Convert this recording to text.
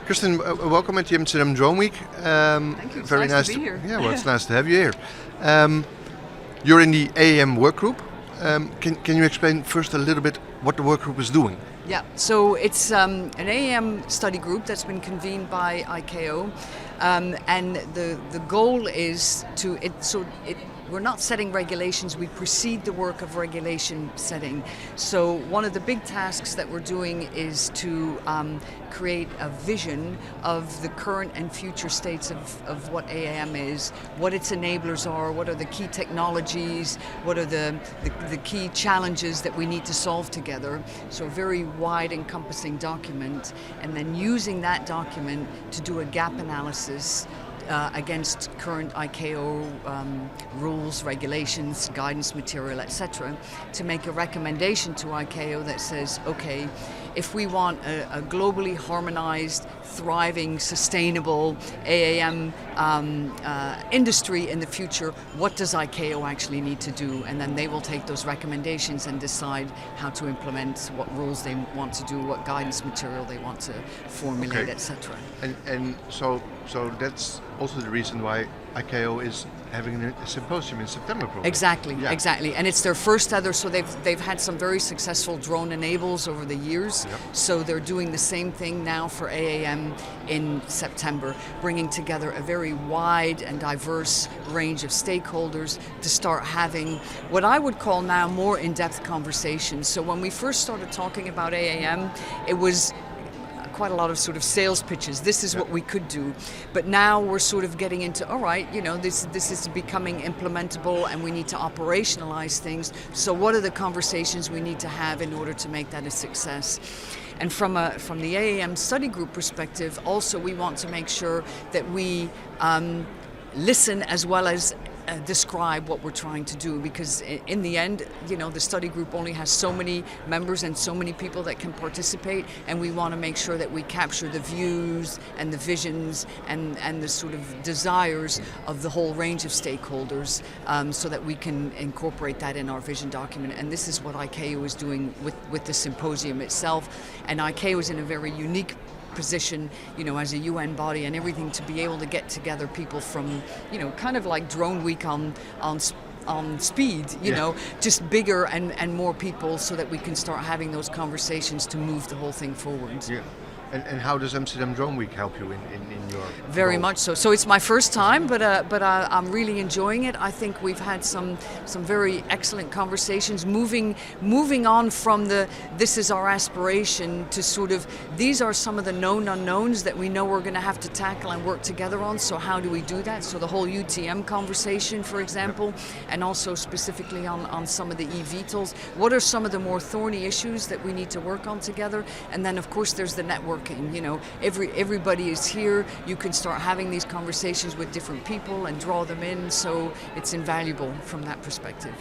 Kirsten, welcome at the Amsterdam Drone Week. Thank you. It's Very nice to be here. Yeah, well, it's nice to have you here. You're in the AAM work group. Can you explain first a little bit what the work group is doing? Yeah, so it's an AAM study group that's been convened by ICAO, and the goal is we're not setting regulations, we precede the work of regulation setting. So one of the big tasks that we're doing is to create a vision of the current and future states of what AAM is, what its enablers are, what are the key technologies, what are the key challenges that we need to solve together. So a very wide encompassing document, and then using that document to do a gap analysis against current ICAO rules, regulations, guidance material, etc., to make a recommendation to ICAO that says, okay, if we want a globally harmonized, thriving, sustainable AAM industry in the future, what does ICAO actually need to do? And then they will take those recommendations and decide how to implement, what rules they want to do, what guidance material they want to formulate, okay. etc. And so that's also the reason why ICAO is having a symposium in September, probably. Exactly, yeah. Exactly. And it's their first ever, so they've had some very successful drone enables over the years. Yep. So they're doing the same thing now for AAM in September, bringing together a very wide and diverse range of stakeholders to start having what I would call now more in-depth conversations. So when we first started talking about AAM, it was quite a lot of sort of sales pitches. This is what we could do. But now we're sort of getting into, all right, you know, this is becoming implementable and we need to operationalize things. So what are the conversations we need to have in order to make that a success? And from the AAM study group perspective, also we want to make sure that we listen as well as describe what we're trying to do, because in the end, you know, the study group only has so many members and so many people that can participate, and we want to make sure that we capture the views and the visions and the sort of desires of the whole range of stakeholders, so that we can incorporate that in our vision document. And this is what ICAO is doing with the symposium itself, and ICAO is in a very unique position, you know, as a UN body and everything, to be able to get together people from, you know, kind of like Drone Week on speed, you know, just bigger and more people, so that we can start having those conversations to move the whole thing forward. Yeah. And how does Amsterdam Drone Week help you in your Very role? much so. So it's my first time, but I'm really enjoying it. I think we've had some very excellent conversations, moving on from this is our aspiration to sort of, these are some of the known unknowns that we know we're going to have to tackle and work together on. So how do we do that? So the whole UTM conversation, for example, and also specifically on some of the eVTOLs. What are some of the more thorny issues that we need to work on together? And then of course there's the network. You know, everybody is here. You can start having these conversations with different people and draw them in, so it's invaluable from that perspective.